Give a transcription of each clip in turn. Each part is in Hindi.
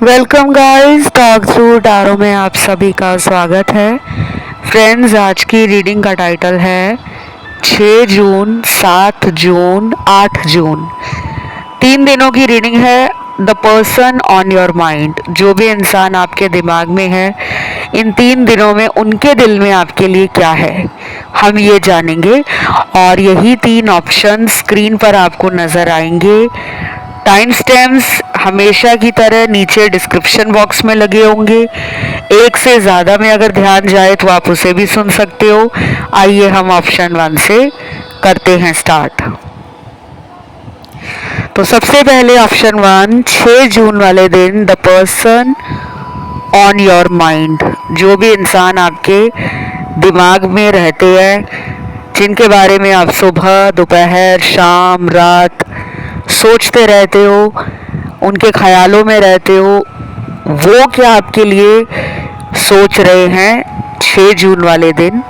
Welcome guys, talk through tarot में आप सभी का स्वागत है। फ्रेंड्स, आज की रीडिंग का टाइटल है 6 जून, 7 जून, 8 जून। 3 दिनों की रीडिंग है। The person on your mind, जो भी इंसान आपके दिमाग में है, इन 3 दिनों में उनके दिल में आपके लिए क्या है, हम ये जानेंगे। और यही 3 ऑप्शन स्क्रीन पर आपको नज़र आएंगे। टाइम स्टैम्प्स हमेशा की तरह नीचे डिस्क्रिप्शन बॉक्स में लगे होंगे। एक से ज़्यादा में अगर ध्यान जाए तो आप उसे भी सुन सकते हो। आइए हम ऑप्शन 1 से करते हैं स्टार्ट। तो सबसे पहले ऑप्शन 1, 6 जून वाले दिन, the person on your mind, जो भी इंसान आपके दिमाग में रहते हैं, जिनके बारे में आप सुबह, दोपहर, शाम, रात सोचते रहते हो, उनके ख्यालों में रहते हो, वो क्या आपके लिए सोच रहे हैं 6 जून वाले दिन।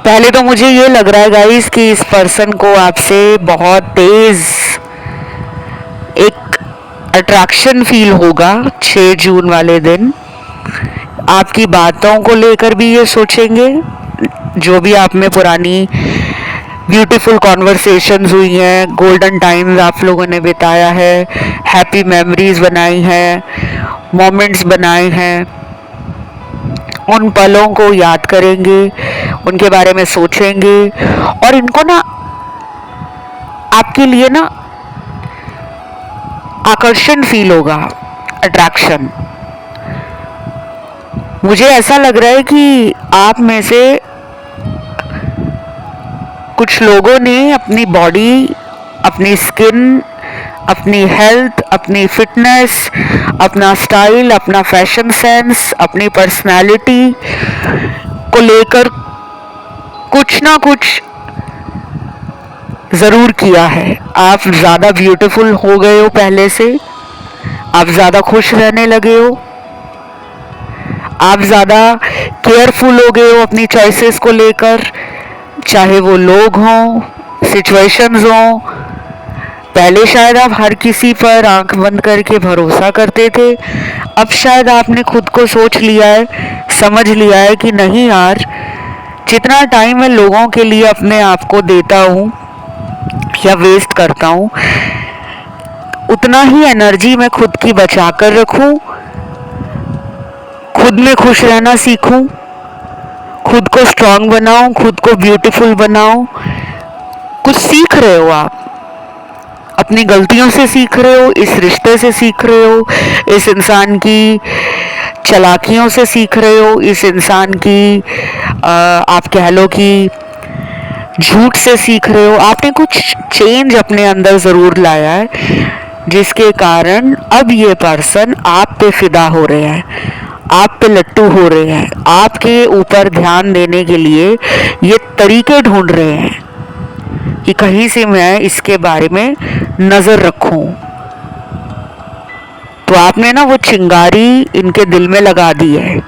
पहले तो मुझे ये लग रहा है गाइस कि इस पर्सन को आपसे बहुत तेज एक अट्रैक्शन फील होगा 6 जून वाले दिन। आपकी बातों को लेकर भी ये सोचेंगे, जो भी आप में पुरानी ब्यूटीफुल कॉन्वर्सेशंस हुई हैं, गोल्डन टाइम्स आप लोगों ने बिताया है, हैप्पी मेमोरीज बनाई हैं, मोमेंट्स बनाए हैं, उन पलों को याद करेंगे, उनके बारे में सोचेंगे। और इनको ना आपके लिए ना आकर्षण फील होगा, अट्रैक्शन। मुझे ऐसा लग रहा है कि आप में से कुछ लोगों ने अपनी बॉडी, अपनी स्किन, अपनी हेल्थ, अपनी फिटनेस, अपना स्टाइल, अपना फैशन सेंस, अपनी पर्सनालिटी को लेकर कुछ ना कुछ ज़रूर किया है। आप ज़्यादा ब्यूटीफुल हो गए हो पहले से, आप ज़्यादा खुश रहने लगे हो, आप ज़्यादा केयरफुल हो गए हो अपनी चॉइसेस को लेकर, चाहे वो लोग हों, सिचुएशंस हों। पहले शायद आप हर किसी पर आंख बंद करके भरोसा करते थे, अब शायद आपने खुद को सोच लिया है, समझ लिया है कि नहीं यार, जितना टाइम मैं लोगों के लिए अपने आप को देता हूँ या वेस्ट करता हूँ, उतना ही एनर्जी मैं खुद की बचा कर रखूँ, खुद में खुश रहना सीखूँ, खुद को स्ट्रांग बनाओ, खुद को ब्यूटीफुल बनाओ। कुछ सीख रहे हो आप, अपनी गलतियों से सीख रहे हो, इस रिश्ते से सीख रहे हो, इस इंसान की चालाकियों से सीख रहे हो, इस इंसान की आप कह लो कि झूठ से सीख रहे हो। आपने कुछ चेंज अपने अंदर ज़रूर लाया है, जिसके कारण अब ये पर्सन आप पे फिदा हो रहे हैं, आप पे लट्टू हो रहे हैं, आपके ऊपर ध्यान देने के लिए ये तरीके ढूंढ रहे हैं कि कहीं से मैं इसके बारे में नज़र रखूं। तो आपने ना वो चिंगारी इनके दिल में लगा दी है।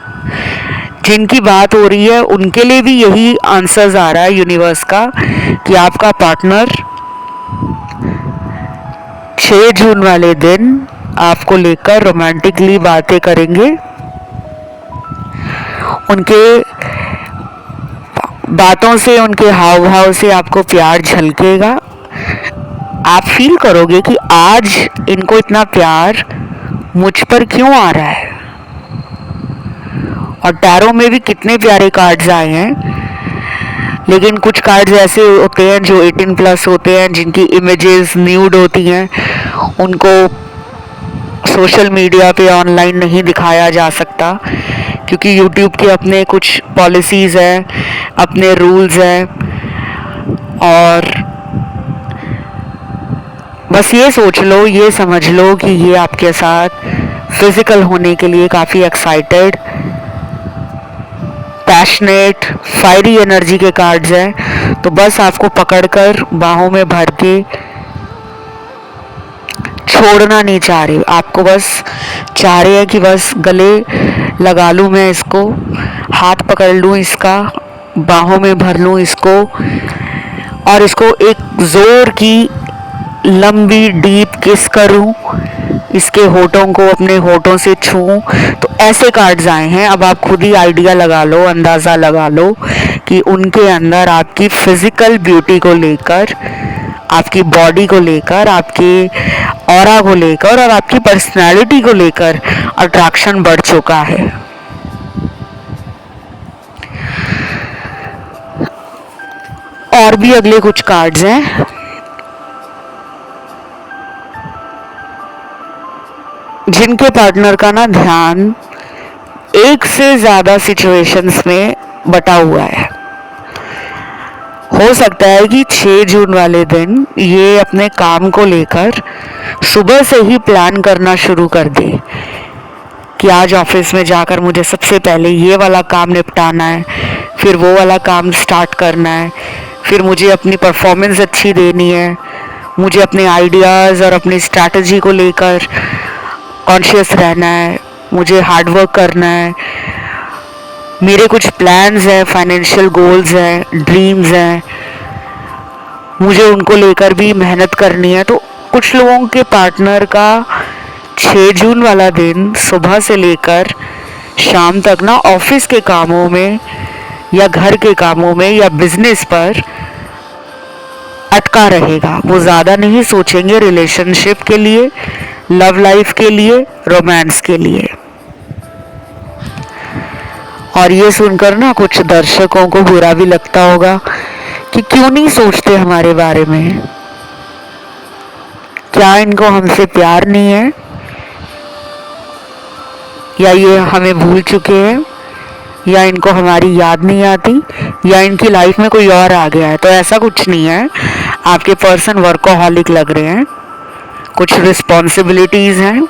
जिनकी बात हो रही है उनके लिए भी यही आंसर्स आ रहा है यूनिवर्स का कि आपका पार्टनर 6 जून वाले दिन आपको लेकर रोमांटिकली बातें करेंगे। उनके बातों से, उनके हाव भाव से आपको प्यार झलकेगा। आप फील करोगे कि आज इनको इतना प्यार मुझ पर क्यों आ रहा है। और टैरो में भी कितने प्यारे कार्ड्स आए हैं, लेकिन कुछ कार्ड्स ऐसे होते हैं जो 18+ होते हैं, जिनकी इमेजेस न्यूड होती हैं, उनको सोशल मीडिया पे ऑनलाइन नहीं दिखाया जा सकता, क्योंकि यूट्यूब के अपने कुछ पॉलिसीज़ हैं, अपने रूल्स हैं। और बस ये सोच लो, ये समझ लो कि ये आपके साथ फिजिकल होने के लिए काफ़ी एक्साइटेड, पैशनेट, फायरी एनर्जी के कार्ड्स हैं। तो बस आपको पकड़कर बाहों में भर के छोड़ना नहीं चाह रहे, आपको बस चाह रहे हैं कि बस गले लगा लूँ मैं इसको, हाथ पकड़ लूँ इसका, बाहों में भर लूँ इसको, और इसको एक ज़ोर की लंबी डीप किस करूं, इसके होठों को अपने होठों से छूऊं, तो ऐसे कार्ड्स आए हैं। अब आप खुद ही आइडिया लगा लो, अंदाज़ा लगा लो कि उनके अंदर आपकी फिजिकल ब्यूटी को लेकर, आपकी बॉडी को लेकर, आपके ऑरा को लेकर और आपकी पर्सनालिटी को लेकर अट्रैक्शन बढ़ चुका है। और भी अगले कुछ कार्ड्स हैं। जिनके पार्टनर का ना ध्यान एक से ज़्यादा सिचुएशंस में बटा हुआ है। हो सकता है कि 6 जून वाले दिन ये अपने काम को लेकर सुबह से ही प्लान करना शुरू कर दे कि आज ऑफिस में जाकर मुझे सबसे पहले ये वाला काम निपटाना है, फिर वो वाला काम स्टार्ट करना है, फिर मुझे अपनी परफॉर्मेंस अच्छी देनी है, मुझे अपने आइडियाज़ और अपनी स्ट्रैटेजी को लेकर कॉन्शियस रहना है, मुझे हार्ड वर्क करना है, मेरे कुछ प्लान्स हैं, फाइनेंशियल गोल्स हैं, ड्रीम्स हैं, मुझे उनको लेकर भी मेहनत करनी है। तो कुछ लोगों के पार्टनर का 6 जून वाला दिन सुबह से लेकर शाम तक ना ऑफिस के कामों में या घर के कामों में या बिजनेस पर अटका रहेगा। वो ज़्यादा नहीं सोचेंगे रिलेशनशिप के लिए, लव लाइफ के लिए, रोमांस के लिए। और ये सुनकर ना कुछ दर्शकों को बुरा भी लगता होगा कि क्यों नहीं सोचते हमारे बारे में, क्या इनको हमसे प्यार नहीं है, या ये हमें भूल चुके हैं, या इनको हमारी याद नहीं आती, या इनकी लाइफ में कोई और आ गया है। तो ऐसा कुछ नहीं है। आपके पर्सन वर्कोहॉलिक लग रहे हैं, कुछ रिस्पॉन्सिबिलिटीज़ हैं,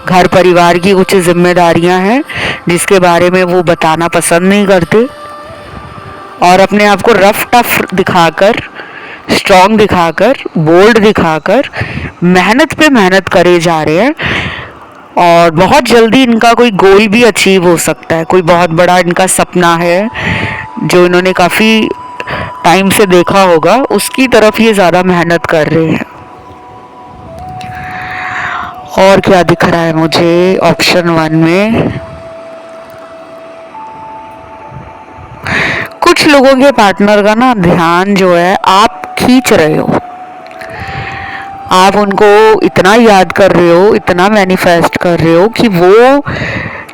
घर परिवार की कुछ जिम्मेदारियां हैं जिसके बारे में वो बताना पसंद नहीं करते, और अपने आप को रफ टफ दिखाकर, स्ट्रॉन्ग दिखाकर, बोल्ड दिखाकर मेहनत पे मेहनत करे जा रहे हैं। और बहुत जल्दी इनका कोई गोल भी अचीव हो सकता है, कोई बहुत बड़ा इनका सपना है जो इन्होंने काफ़ी टाइम से देखा होगा, उसकी तरफ ये ज़्यादा मेहनत कर रहे हैं। और क्या दिख रहा है मुझे ऑप्शन 1 में, कुछ लोगों के पार्टनर का ना ध्यान जो है आप खींच रहे हो, आप उनको इतना याद कर रहे हो, इतना मैनिफेस्ट कर रहे हो कि वो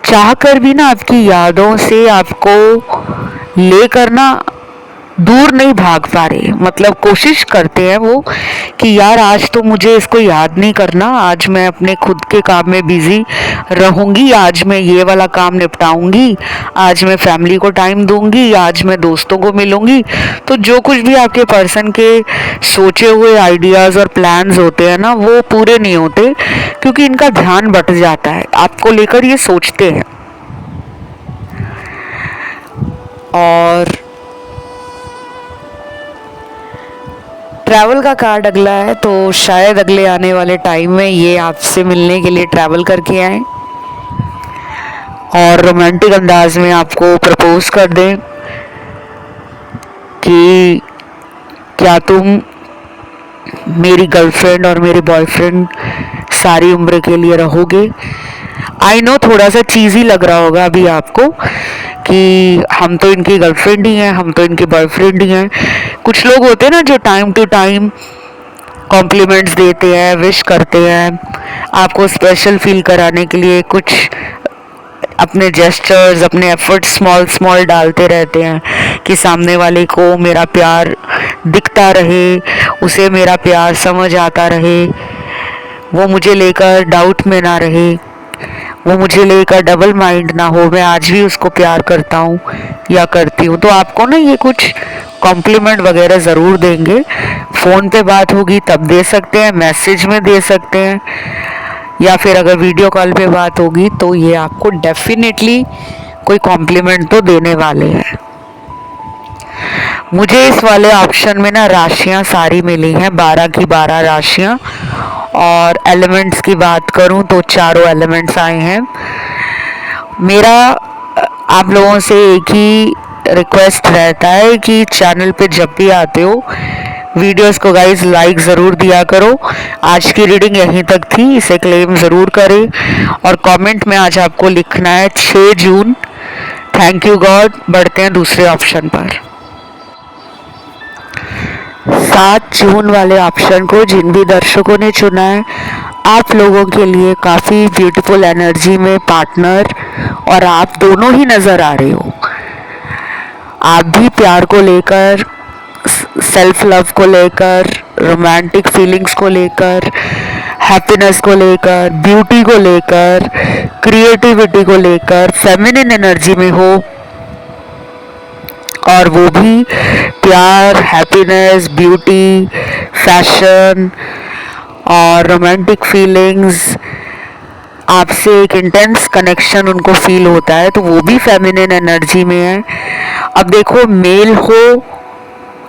चाहकर भी ना आपकी यादों से आपको लेकर ना दूर नहीं भाग पा रहे। मतलब कोशिश करते हैं वो कि यार आज तो मुझे इसको याद नहीं करना, आज मैं अपने खुद के काम में बिजी रहूंगी, आज मैं ये वाला काम निपटाऊंगी, आज मैं फैमिली को टाइम दूंगी, आज मैं दोस्तों को मिलूंगी। तो जो कुछ भी आपके पर्सन के सोचे हुए आइडियाज़ और प्लान्स होते हैं ना, वो पूरे नहीं होते क्योंकि इनका ध्यान बट जाता है, आपको लेकर ये सोचते हैं। और ट्रैवल का कार्ड अगला है, तो शायद अगले आने वाले टाइम में ये आपसे मिलने के लिए ट्रैवल करके आए और रोमांटिक अंदाज में आपको प्रपोज कर दें कि क्या तुम मेरी गर्लफ्रेंड और मेरे बॉयफ्रेंड सारी उम्र के लिए रहोगे। आई नो थोड़ा सा चीज़ी लग रहा होगा अभी आपको कि हम तो इनकी गर्लफ्रेंड ही हैं, हम तो इनके बॉयफ्रेंड ही हैं। कुछ लोग होते हैं ना जो टाइम टू टाइम कॉम्प्लीमेंट्स देते हैं, विश करते हैं, आपको स्पेशल फील कराने के लिए कुछ अपने जेस्चर्स, अपने एफर्ट्स स्मॉल स्मॉल डालते रहते हैं कि सामने वाले को मेरा प्यार दिखता रहे, उसे मेरा प्यार समझ आता रहे, वो मुझे लेकर डाउट में ना रहे, वो मुझे लेकर डबल माइंड ना हो, मैं आज भी उसको प्यार करता हूँ या करती हूँ। तो आपको ना ये कुछ कॉम्प्लीमेंट वगैरह ज़रूर देंगे। फ़ोन पे बात होगी तब दे सकते हैं, मैसेज में दे सकते हैं, या फिर अगर वीडियो कॉल पे बात होगी तो ये आपको डेफिनेटली कोई कॉम्प्लीमेंट तो देने वाले हैं। मुझे इस वाले ऑप्शन में ना राशियाँ सारी मिली हैं, 12 की 12 राशियाँ। और एलिमेंट्स की बात करूं तो चारों एलिमेंट्स आए हैं। मेरा आप लोगों से एक ही रिक्वेस्ट रहता है कि चैनल पे जब भी आते हो वीडियोस को गाइज लाइक ज़रूर दिया करो। आज की रीडिंग यहीं तक थी, इसे क्लेम ज़रूर करें और कमेंट में आज आपको लिखना है 6 जून। Thank you God. बढ़ते हैं दूसरे ऑप्शन पर। 7 जून वाले ऑप्शन को जिन भी दर्शकों ने चुना है, आप लोगों के लिए काफ़ी ब्यूटीफुल एनर्जी में पार्टनर और आप दोनों ही नज़र आ रहे हो। आप भी प्यार को लेकर, सेल्फ लव को लेकर, रोमांटिक फीलिंग्स को लेकर, हैप्पीनेस को लेकर, ब्यूटी को लेकर, क्रिएटिविटी को लेकर फेमिनिन एनर्जी में हो, और वो भी प्यार, हैप्पीनेस, ब्यूटी, फैशन और रोमांटिक फीलिंग्स, आपसे एक इंटेंस कनेक्शन उनको फील होता है, तो वो भी फेमिनिन एनर्जी में है। अब देखो, मेल हो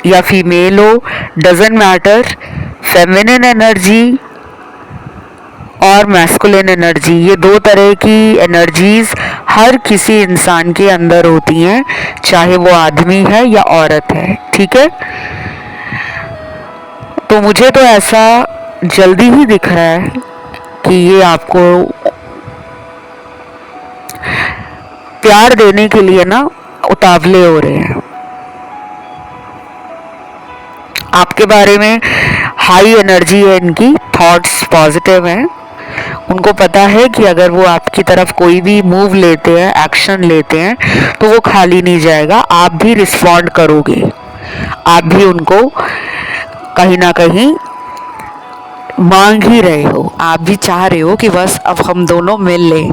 या फीमेल हो, डजेंट मैटर, फेमिनिन एनर्जी और मैस्कुलिन एनर्जी, ये दो तरह की एनर्जीज हर किसी इंसान के अंदर होती हैं, चाहे वो आदमी है या औरत है। ठीक है, तो मुझे तो ऐसा जल्दी ही दिख रहा है कि ये आपको प्यार देने के लिए ना उतावले हो रहे हैं। आपके बारे में हाई एनर्जी है इनकी, थॉट्स पॉजिटिव हैं। उनको पता है कि अगर वो आपकी तरफ कोई भी मूव लेते हैं, एक्शन लेते हैं, तो वो खाली नहीं जाएगा, आप भी रिस्पॉन्ड करोगे। आप भी उनको कहीं ना कहीं मांग ही रहे हो, आप भी चाह रहे हो कि बस अब हम दोनों मिल लें,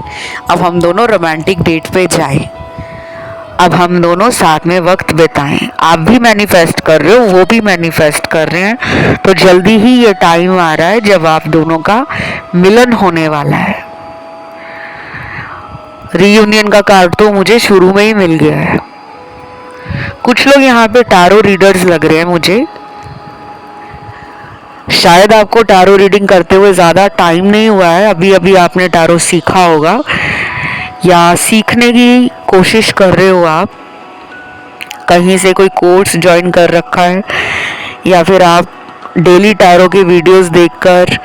अब हम दोनों रोमांटिक डेट पे जाएं, अब हम दोनों साथ में वक्त बिताएं। आप भी मैनिफेस्ट कर रहे हो, वो भी मैनिफेस्ट कर रहे हैं, तो जल्दी ही ये टाइम आ रहा है जब आप दोनों का मिलन होने वाला है। रीयूनियन का कार्ड तो मुझे शुरू में ही मिल गया है। कुछ लोग यहाँ पे टारो रीडर्स लग रहे हैं मुझे। शायद आपको टारो रीडिंग करते हुए ज़्यादा टाइम नहीं हुआ है, अभी अभी आपने टारो सीखा होगा या सीखने की कोशिश कर रहे हो। आप कहीं से कोई कोर्स ज्वाइन कर रखा है या फिर आप डेली टारो के वीडियोस देखकर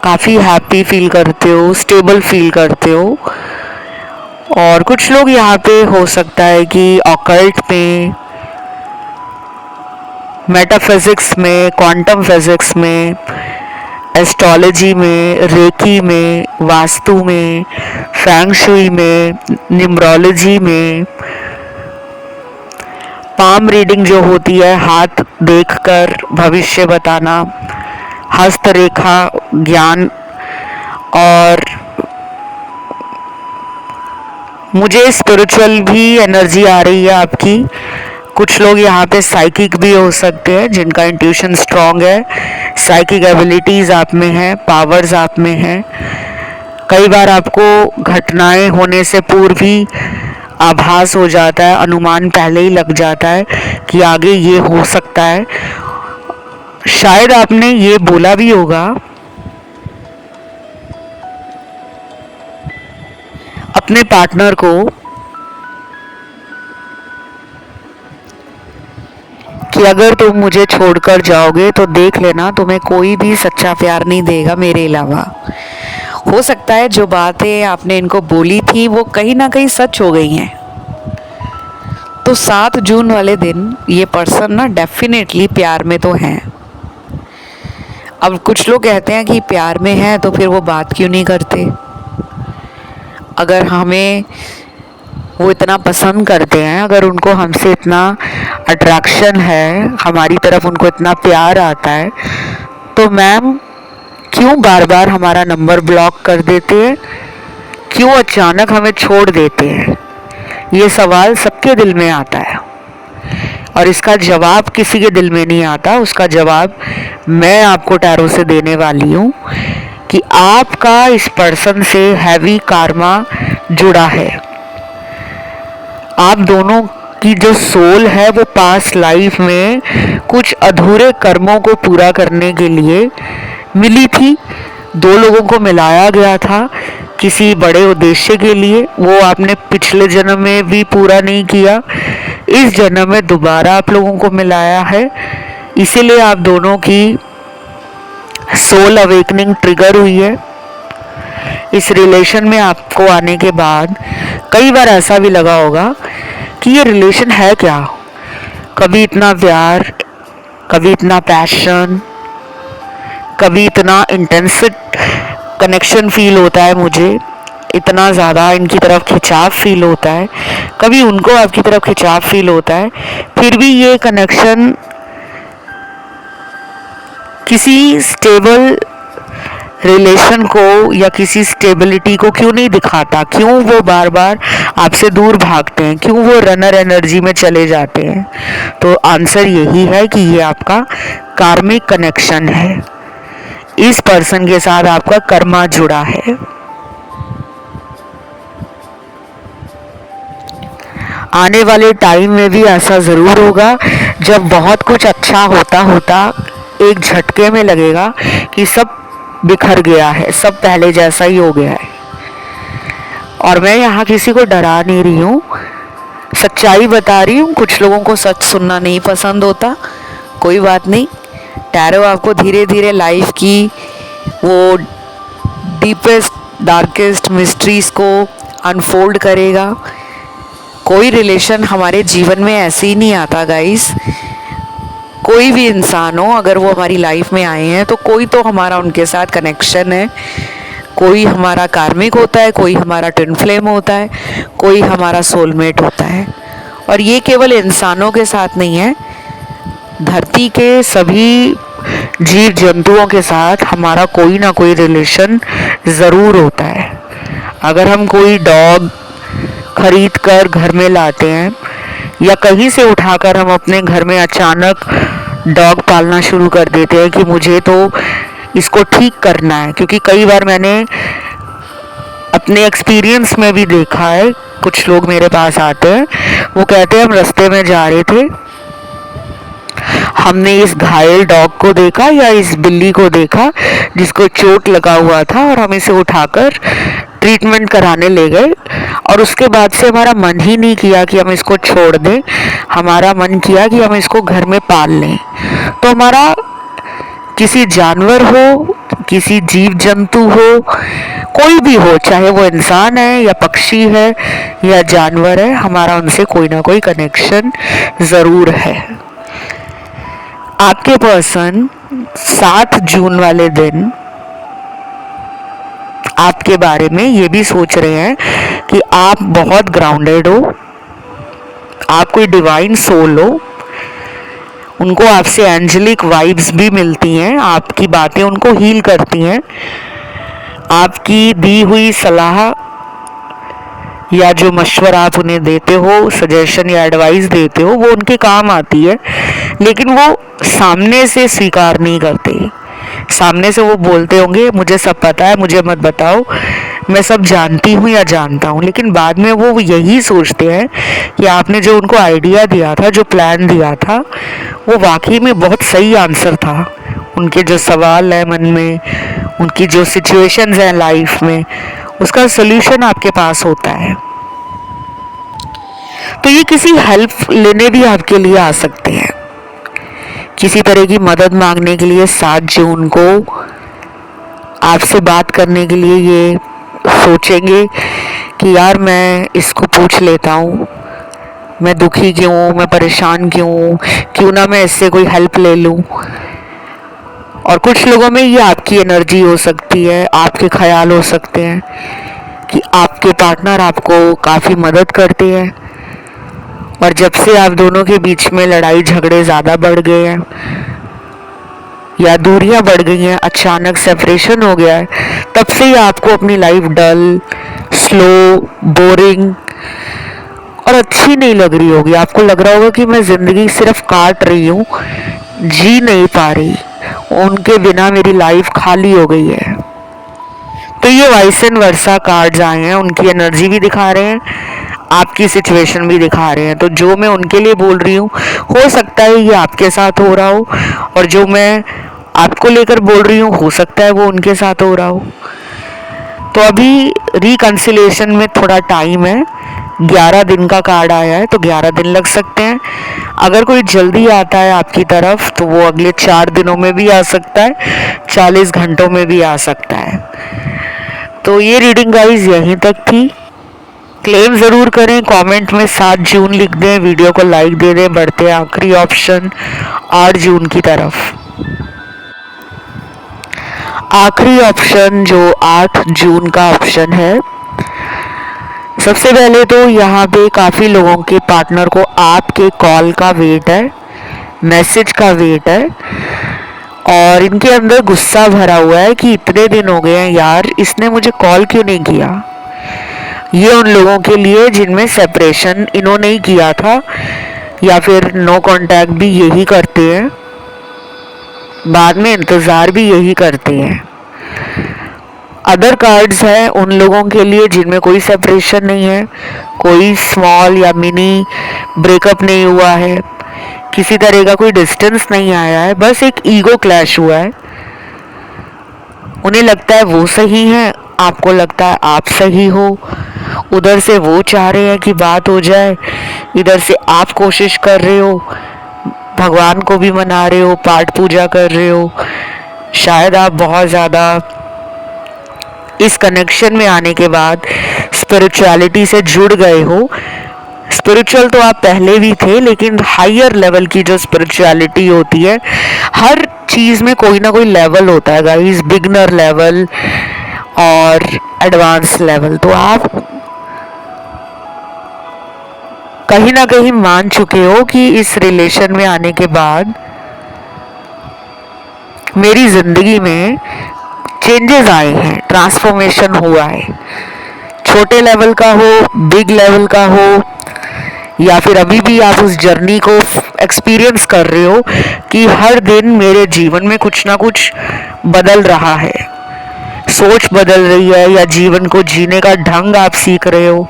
काफ़ी हैप्पी फील करते हो, स्टेबल फील करते हो। और कुछ लोग यहाँ पे हो सकता है कि ऑकल्ट में, मेटाफिजिक्स में, क्वांटम फिजिक्स में, एस्ट्रोलॉजी में, रेकी में, वास्तु में, फेंग शुई में, न्यूमरोलॉजी में, पाम रीडिंग जो होती है, हाथ देखकर भविष्य बताना, हस्तरेखा ज्ञान, और मुझे स्पिरिचुअल भी एनर्जी आ रही है आपकी। कुछ लोग यहाँ पे साइकिक भी हो सकते हैं, जिनका इंट्यूशन स्ट्रांग है, साइकिक एबिलिटीज़ आप में है, पावर्स आप में है। कई बार आपको घटनाएं होने से पूर्व ही आभास हो जाता है, अनुमान पहले ही लग जाता है कि आगे ये हो सकता है। शायद आपने ये बोला भी होगा अपने पार्टनर को कि अगर तुम मुझे छोड़कर जाओगे तो देख लेना, तुम्हें कोई भी सच्चा प्यार नहीं देगा मेरे अलावा। हो सकता है जो बातें आपने इनको बोली थी वो कहीं ना कहीं सच हो गई हैं। तो 7 जून वाले दिन ये पर्सन ना डेफिनेटली प्यार में तो हैं। अब कुछ लोग कहते हैं कि प्यार में है तो फिर वो बात क्यों नहीं करते। अगर हमें वो इतना पसंद करते हैं, अगर उनको हमसे इतना अट्रैक्शन है, हमारी तरफ उनको इतना प्यार आता है, तो मैम क्यों बार बार हमारा नंबर ब्लॉक कर देते हैं, क्यों अचानक हमें छोड़ देते हैं। ये सवाल सबके दिल में आता है और इसका जवाब किसी के दिल में नहीं आता। उसका जवाब मैं आपको टैरो से देने वाली हूँ कि आपका इस पर्सन से हैवी कार्मा जुड़ा है। आप दोनों की जो सोल है वो पास्ट लाइफ में कुछ अधूरे कर्मों को पूरा करने के लिए मिली थी। 2 लोगों को मिलाया गया था किसी बड़े उद्देश्य के लिए, वो आपने पिछले जन्म में भी पूरा नहीं किया। इस जन्म में दोबारा आप लोगों को मिलाया है, इसीलिए आप दोनों की सोल अवेकनिंग ट्रिगर हुई है। इस रिलेशन में आपको आने के बाद कई बार ऐसा भी लगा होगा कि ये रिलेशन है क्या। कभी इतना प्यार, कभी इतना पैशन, कभी इतना इंटेंस कनेक्शन फील होता है मुझे, इतना ज़्यादा इनकी तरफ खिंचाव फील होता है, कभी उनको आपकी तरफ खिंचाव फील होता है। फिर भी ये कनेक्शन किसी स्टेबल रिलेशन को या किसी स्टेबिलिटी को क्यों नहीं दिखाता? क्यों वो बार बार आपसे दूर भागते हैं? क्यों वो रनर एनर्जी में चले जाते हैं? तो आंसर यही है कि ये आपका कार्मिक कनेक्शन है। इस पर्सन के साथ आपका कर्मा जुड़ा है। आने वाले टाइम में भी ऐसा ज़रूर होगा जब बहुत कुछ अच्छा होता होता एक झटके में लगेगा कि सब बिखर गया है, सब पहले जैसा ही हो गया है। और मैं यहाँ किसी को डरा नहीं रही हूँ, सच्चाई बता रही हूँ। कुछ लोगों को सच सुनना नहीं पसंद होता, कोई बात नहीं। टैरो आपको धीरे धीरे लाइफ की वो डीपेस्ट डार्केस्ट मिस्ट्रीज को अनफोल्ड करेगा। कोई रिलेशन हमारे जीवन में ऐसे ही नहीं आता गाइस। कोई भी इंसान हो, अगर वो हमारी लाइफ में आए हैं तो कोई तो हमारा उनके साथ कनेक्शन है। कोई हमारा कार्मिक होता है, कोई हमारा ट्विन फ्लेम होता है, कोई हमारा सोलमेट होता है। और ये केवल इंसानों के साथ नहीं है, धरती के सभी जीव जंतुओं के साथ हमारा कोई ना कोई रिलेशन ज़रूर होता है। अगर हम कोई डॉग खरीद कर घर में लाते हैं या कहीं से उठाकर हम अपने घर में अचानक डॉग पालना शुरू कर देते हैं कि मुझे तो इसको ठीक करना है, क्योंकि कई बार मैंने अपने एक्सपीरियंस में भी देखा है, कुछ लोग मेरे पास आते हैं, वो कहते हैं हम रास्ते में जा रहे थे, हमने इस घायल डॉग को देखा या इस बिल्ली को देखा जिसको चोट लगा हुआ था और हम इसे उठाकर ट्रीटमेंट कराने ले गए, और उसके बाद से हमारा मन ही नहीं किया कि हम इसको छोड़ दें। हमारा मन किया कि हम इसको घर में पाल लें। तो हमारा किसी जानवर हो, किसी जीव जंतु हो, कोई भी हो, चाहे वो इंसान है या पक्षी है या जानवर है, हमारा उनसे कोई ना कोई कनेक्शन ज़रूर है। आपके पर्सन 7 जून वाले दिन आपके बारे में ये भी सोच रहे हैं कि आप बहुत ग्राउंडेड हो, आप कोई डिवाइन सोल हो। उनको आपसे एंजेलिक वाइब्स भी मिलती हैं, आपकी बातें उनको हील करती हैं। आपकी दी हुई सलाह या जो मशवरा आप उन्हें देते हो, सजेशन या एडवाइस देते हो, वो उनके काम आती है, लेकिन वो सामने से स्वीकार नहीं करते। सामने से वो बोलते होंगे मुझे सब पता है, मुझे मत बताओ, मैं सब जानती हूँ या जानता हूँ, लेकिन बाद में वो यही सोचते हैं कि आपने जो उनको आइडिया दिया था, जो प्लान दिया था, वो वाकई में बहुत सही आंसर था। उनके जो सवाल है मन में, उनकी जो सिचुएशंस हैं लाइफ में, उसका सल्यूशन आपके पास होता है। तो ये किसी हेल्प लेने भी आपके लिए आ सकते हैं, किसी तरह की मदद मांगने के लिए 7 जून को आपसे बात करने के लिए ये सोचेंगे कि यार मैं इसको पूछ लेता हूँ, मैं दुखी क्यों हूँ, मैं परेशान क्यों हूँ, क्यों ना मैं इससे कोई हेल्प ले लूँ। और कुछ लोगों में ये आपकी एनर्जी हो सकती है, आपके ख्याल हो सकते हैं कि आपके पार्टनर आपको काफ़ी मदद करते हैं, और जब से आप दोनों के बीच में लड़ाई झगड़े ज़्यादा बढ़ गए हैं या दूरियां बढ़ गई हैं, अचानक सेपरेशन हो गया है, तब से ही आपको अपनी लाइफ डल, स्लो, बोरिंग और अच्छी नहीं लग रही होगी। आपको लग रहा होगा कि मैं ज़िंदगी सिर्फ काट रही हूँ, जी नहीं पा रही, उनके बिना मेरी लाइफ खाली हो गई है। तो ये वाइस एंड वर्सा कार्ड्स आए हैं, उनकी एनर्जी भी दिखा रहे हैं, आपकी सिचुएशन भी दिखा रहे हैं। तो जो मैं उनके लिए बोल रही हूँ, हो सकता है ये आपके साथ हो रहा हो, और जो मैं आपको लेकर बोल रही हूँ, हो सकता है वो उनके साथ हो रहा हो। तो अभी रिकंसिलिएशन में थोड़ा टाइम है, 11 दिन का कार्ड आया है तो 11 दिन लग सकते हैं। अगर कोई जल्दी आता है आपकी तरफ तो वो अगले 4 दिनों में भी आ सकता है, 40 घंटों में भी आ सकता है। तो ये रीडिंग गाइस यहीं तक थी। क्लेम ज़रूर करें, कमेंट में 7 जून लिख दें, वीडियो को लाइक दे दें। बढ़ते हैं आखिरी ऑप्शन 8 जून की तरफ। आखिरी ऑप्शन जो 8 जून का ऑप्शन है, सबसे पहले तो यहाँ पे काफ़ी लोगों के पार्टनर को आपके कॉल का वेट है, मैसेज का वेट है, और इनके अंदर गुस्सा भरा हुआ है कि इतने दिन हो गए हैं यार, इसने मुझे कॉल क्यों नहीं किया। ये उन लोगों के लिए जिनमें सेपरेशन इन्होंने ही किया था या फिर नो कांटेक्ट भी यही करते हैं, बाद में इंतज़ार भी यही करते हैं। अदर कार्ड्स हैं उन लोगों के लिए जिनमें कोई सेपरेशन नहीं है, कोई स्मॉल या मिनी ब्रेकअप नहीं हुआ है, किसी तरह का कोई डिस्टेंस नहीं आया है, बस एक ईगो क्लैश हुआ है। उन्हें लगता है वो सही है, आपको लगता है आप सही हो। उधर से वो चाह रहे हैं कि बात हो जाए, इधर से आप कोशिश कर रहे हो, भगवान को भी मना रहे हो, पाठ पूजा कर रहे हो। शायद आप बहुत ज़्यादा इस कनेक्शन में आने के बाद स्पिरिचुअलिटी से जुड़ गए हो। स्पिरिचुअल तो आप पहले भी थे, लेकिन हायर लेवल की जो स्पिरिचुअलिटी होती है, हर चीज़ में कोई ना कोई लेवल होता है गाइस, बिगनर लेवल और एडवांस लेवल। तो आप कहीं ना कहीं मान चुके हो कि इस रिलेशन में आने के बाद मेरी ज़िंदगी में चेंजेस आए हैं, ट्रांसफॉर्मेशन हुआ है। छोटे लेवल का हो, बिग लेवल का हो, या फिर अभी भी आप उस जर्नी को एक्सपीरियंस कर रहे हो कि हर दिन मेरे जीवन में कुछ ना कुछ बदल रहा है, सोच बदल रही है, या जीवन को जीने का ढंग आप सीख रहे हो।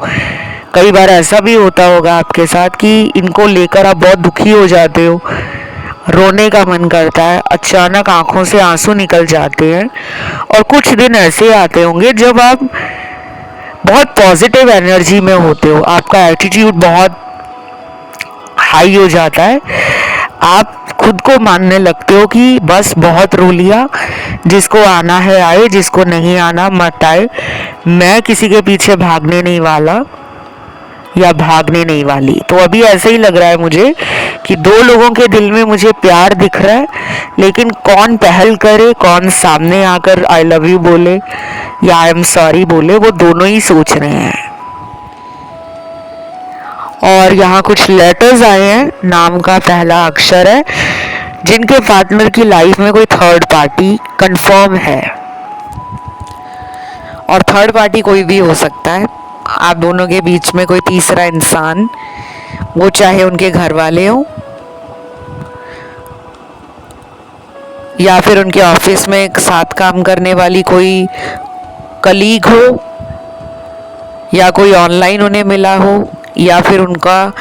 कई बार ऐसा भी होता होगा आपके साथ कि इनको लेकर आप बहुत दुखी हो जाते हो, रोने का मन करता है, अचानक आंखों से आंसू निकल जाते हैं। और कुछ दिन ऐसे आते होंगे जब आप बहुत पॉजिटिव एनर्जी में होते हो, आपका एटीट्यूड बहुत हाई हो जाता है, आप खुद को मानने लगते हो कि बस बहुत रो लिया, जिसको आना है आए, जिसको नहीं आना मत आए, मैं किसी के पीछे भागने नहीं वाला या भागने नहीं वाली। तो अभी ऐसे ही लग रहा है मुझे कि 2 लोगों के दिल में मुझे प्यार दिख रहा है, लेकिन कौन पहल करे, कौन सामने आकर आई लव यू बोले या आई एम सॉरी बोले, वो दोनों ही सोच रहे हैं। और यहाँ कुछ लेटर्स आए हैं, नाम का पहला अक्षर है, जिनके पार्टनर की लाइफ में कोई थर्ड पार्टी कंफर्म है। और थर्ड पार्टी कोई भी हो सकता है, आप दोनों के बीच में कोई तीसरा इंसान, वो चाहे उनके घर वाले हो या फिर उनके ऑफिस में एक साथ काम करने वाली कोई कलीग हो, या कोई ऑनलाइन उन्हें मिला हो, या फिर उनका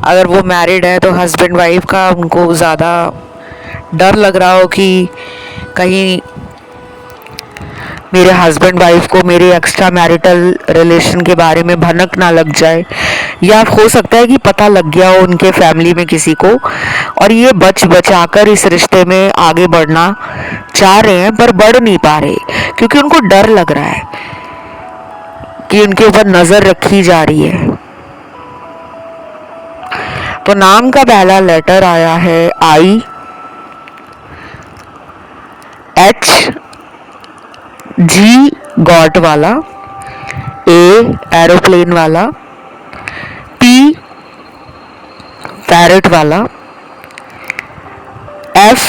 अगर वो मैरिड है तो हस्बैंड वाइफ का उनको ज़्यादा डर लग रहा हो कि कहीं मेरे हस्बैंड वाइफ को मेरे एक्स्ट्रा मैरिटल रिलेशन के बारे में भनक ना लग जाए, या हो सकता है कि पता लग गया हो उनके फैमिली में किसी को, और ये बचाकर इस रिश्ते में आगे बढ़ना चाह रहे हैं पर बढ़ नहीं पा रहे क्योंकि उनको डर लग रहा है कि उनके ऊपर नज़र रखी जा रही है। तो नाम का पहला लेटर आया है आई, एच जी गॉट वाला, ए एरोप्लेन वाला, पी पैरट वाला, एफ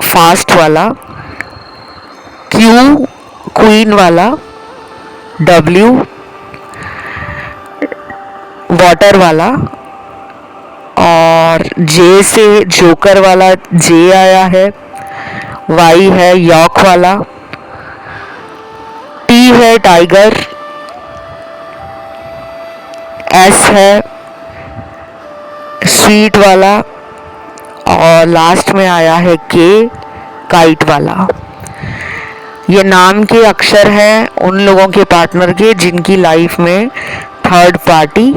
फास्ट वाला, क्यू क्वीन वाला, डब्ल्यू वाटर वाला, और जे से जोकर वाला जे आया है, वाई है यॉक वाला, टी है टाइगर, एस है स्वीट वाला, और लास्ट में आया है के काइट वाला। ये नाम के अक्षर हैं उन लोगों के पार्टनर के जिनकी लाइफ में थर्ड पार्टी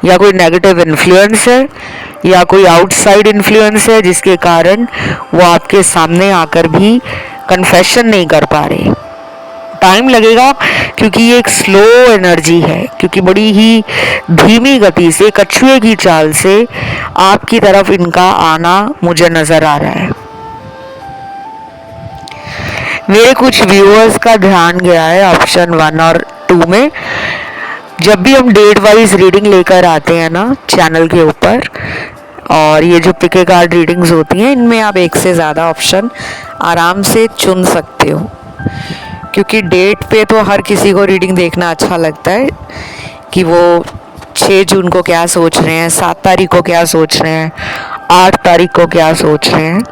या कोई नेगेटिव इन्फ्लुएंस है या कोई आउटसाइड इन्फ्लुएंस है, जिसके कारण वो आपके सामने आकर भी कन्फेशन नहीं कर पा रहे। टाइम लगेगा क्योंकि ये एक स्लो एनर्जी है, क्योंकि बड़ी ही धीमी गति से, कछुए की चाल से आपकी तरफ इनका आना मुझे नजर आ रहा है। मेरे कुछ व्यूअर्स का ध्यान गया है ऑप्शन 1 और 2 में। जब भी हम डेट वाइज रीडिंग लेकर आते हैं ना चैनल के ऊपर, और ये जो पिके कार्ड रीडिंग्स होती हैं, इनमें आप एक से ज़्यादा ऑप्शन आराम से चुन सकते हो, क्योंकि डेट पे तो हर किसी को रीडिंग देखना अच्छा लगता है कि वो 6 जून को क्या सोच रहे हैं, 7 तारीख को क्या सोच रहे हैं, 8 तारीख को क्या सोच रहे हैं।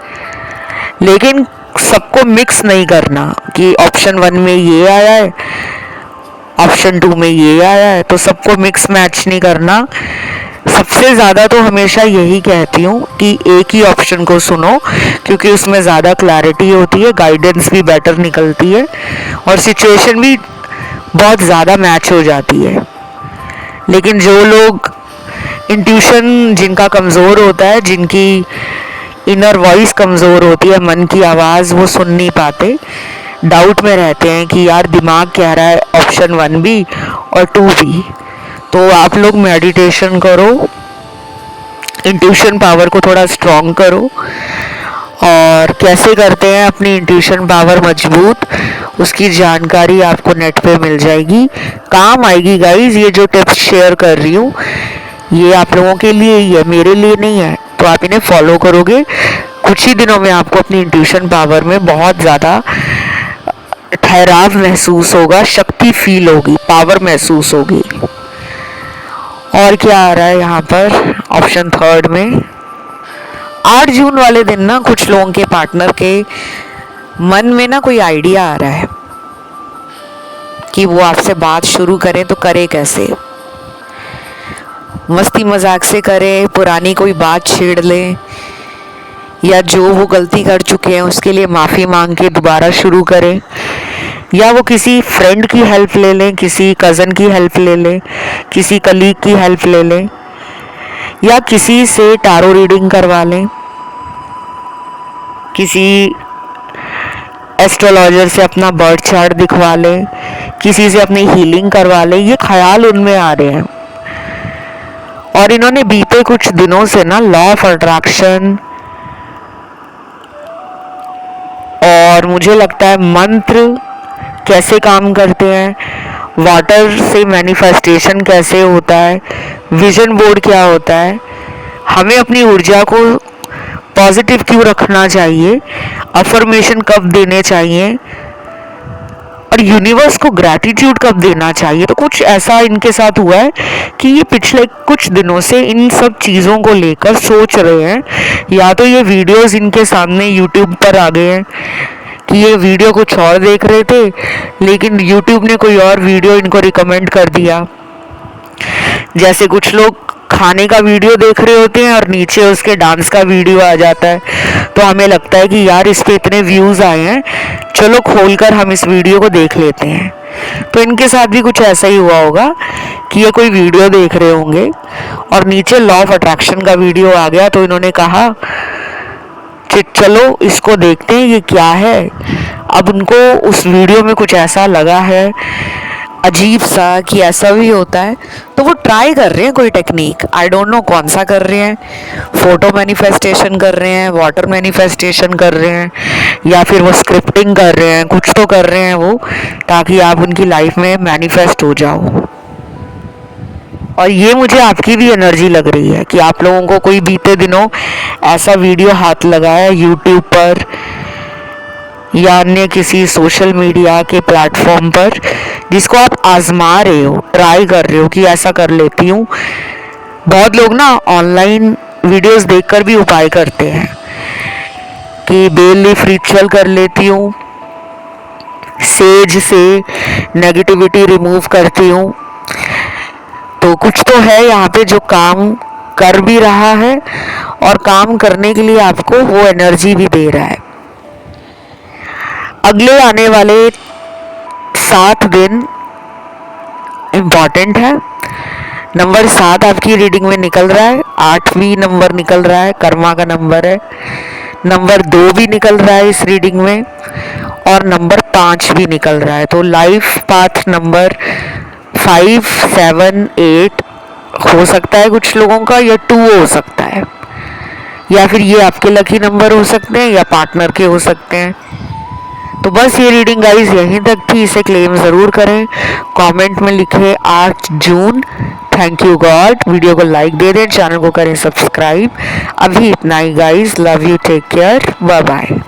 लेकिन सबको मिक्स नहीं करना कि ऑप्शन 1 में ये आया है, ऑप्शन 2 में ये आया है, तो सबको मिक्स मैच नहीं करना। सबसे ज़्यादा तो हमेशा यही कहती हूँ कि एक ही ऑप्शन को सुनो, क्योंकि उसमें ज़्यादा क्लैरिटी होती है, गाइडेंस भी बेटर निकलती है और सिचुएशन भी बहुत ज़्यादा मैच हो जाती है। लेकिन जो लोग इंट्यूशन जिनका कमज़ोर होता है, जिनकी इनर वॉइस कमज़ोर होती है, मन की आवाज़ वो सुन नहीं पाते, डाउट में रहते हैं कि यार दिमाग कह रहा है ऑप्शन 1 भी और 2 भी, तो आप लोग मेडिटेशन करो, इंट्यूशन पावर को थोड़ा स्ट्रॉन्ग करो। और कैसे करते हैं अपनी इंट्यूशन पावर मजबूत, उसकी जानकारी आपको नेट पे मिल जाएगी, काम आएगी गाइज। ये जो टिप्स शेयर कर रही हूँ ये आप लोगों के लिए ही है, मेरे लिए नहीं है। तो आप इन्हें फॉलो करोगे, कुछ ही दिनों में आपको अपनी इंट्यूशन पावर में बहुत ज़्यादा ठहराव महसूस होगा, शक्ति फील होगी, पावर महसूस होगी। और क्या आ रहा है यहाँ पर ऑप्शन 3 में, 8 जून वाले दिन ना कुछ लोगों के पार्टनर के मन में ना कोई आइडिया आ रहा है कि वो आपसे बात शुरू करें तो करे कैसे, मस्ती मजाक से करें, पुरानी कोई बात छेड़ लें, या जो वो गलती कर चुके हैं उसके लिए माफ़ी मांग के दोबारा शुरू करें, या वो किसी फ्रेंड की हेल्प ले लें, किसी कज़न की हेल्प ले लें, किसी कलीग की हेल्प ले लें, या किसी से टारो रीडिंग करवा लें, किसी एस्ट्रोलॉजर से अपना बर्थ चार्ट दिखवा लें, किसी से अपनी हीलिंग करवा लें। ये ख्याल उनमें आ रहे हैं और इन्होंने बीते कुछ दिनों से ना लॉ ऑफ अट्रैक्शन और मुझे लगता है मंत्र कैसे काम करते हैं, वाटर से मैनिफेस्टेशन कैसे होता है, विजन बोर्ड क्या होता है, हमें अपनी ऊर्जा को पॉजिटिव क्यों रखना चाहिए, अफर्मेशन कब देने चाहिए और यूनिवर्स को ग्रैटिट्यूड कब देना चाहिए। तो कुछ ऐसा इनके साथ हुआ है कि ये पिछले कुछ दिनों से इन सब चीज़ों को लेकर सोच रहे हैं, या तो ये वीडियोस इनके सामने यूट्यूब पर आ गए हैं कि ये वीडियो कुछ और देख रहे थे लेकिन यूट्यूब ने कोई और वीडियो इनको रिकमेंड कर दिया। जैसे कुछ लोग खाने का वीडियो देख रहे होते हैं और नीचे उसके डांस का वीडियो आ जाता है, तो हमें लगता है कि यार इस पे इतने व्यूज़ आए हैं, चलो खोलकर हम इस वीडियो को देख लेते हैं। तो इनके साथ भी कुछ ऐसा ही हुआ होगा कि ये कोई वीडियो देख रहे होंगे और नीचे लॉ ऑफ अट्रैक्शन का वीडियो आ गया, तो इन्होंने कहा कि चलो इसको देखते हैं ये क्या है। अब उनको उस वीडियो में कुछ ऐसा लगा है अजीब सा कि ऐसा भी होता है, तो वो ट्राई कर रहे हैं कोई टेक्निक, आई डोंट नो कौन सा कर रहे हैं, फोटो मैनिफेस्टेशन कर रहे हैं, वाटर मैनिफेस्टेशन कर रहे हैं, या फिर वो स्क्रिप्टिंग कर रहे हैं, कुछ तो कर रहे हैं वो, ताकि आप उनकी लाइफ में मैनिफेस्ट हो जाओ। और ये मुझे आपकी भी एनर्जी लग रही है कि आप लोगों को कोई बीते दिनों ऐसा वीडियो हाथ लगा है यूट्यूब पर या अन्य किसी सोशल मीडिया के प्लेटफॉर्म पर, जिसको आप आजमा रहे हो, ट्राई कर रहे हो कि ऐसा कर लेती हूँ। बहुत लोग ना ऑनलाइन वीडियोस देखकर भी उपाय करते हैं कि बेल लीफ रिचुअल कर लेती हूँ, सेज से नेगेटिविटी रिमूव करती हूँ। तो कुछ तो है यहाँ पे जो काम कर भी रहा है और काम करने के लिए आपको वो एनर्जी भी दे रहा है। अगले आने वाले 7 दिन इम्पॉर्टेंट है। नंबर 7 आपकी रीडिंग में निकल रहा है, 8वीं नंबर निकल रहा है, कर्मा का नंबर है। नंबर 2 भी निकल रहा है इस रीडिंग में और नंबर 5 भी निकल रहा है। तो लाइफ पाथ नंबर 5, 7, 8 हो सकता है कुछ लोगों का, या 2 हो सकता है, या फिर ये आपके लकी नंबर हो सकते हैं या पार्टनर के हो सकते हैं। तो बस ये रीडिंग गाइस यहीं तक थी। इसे क्लेम ज़रूर करें, कमेंट में लिखें 8 जून। Thank you God. वीडियो को लाइक दे दें, चैनल को करें सब्सक्राइब। अभी इतना ही guys, love you, take care, bye bye.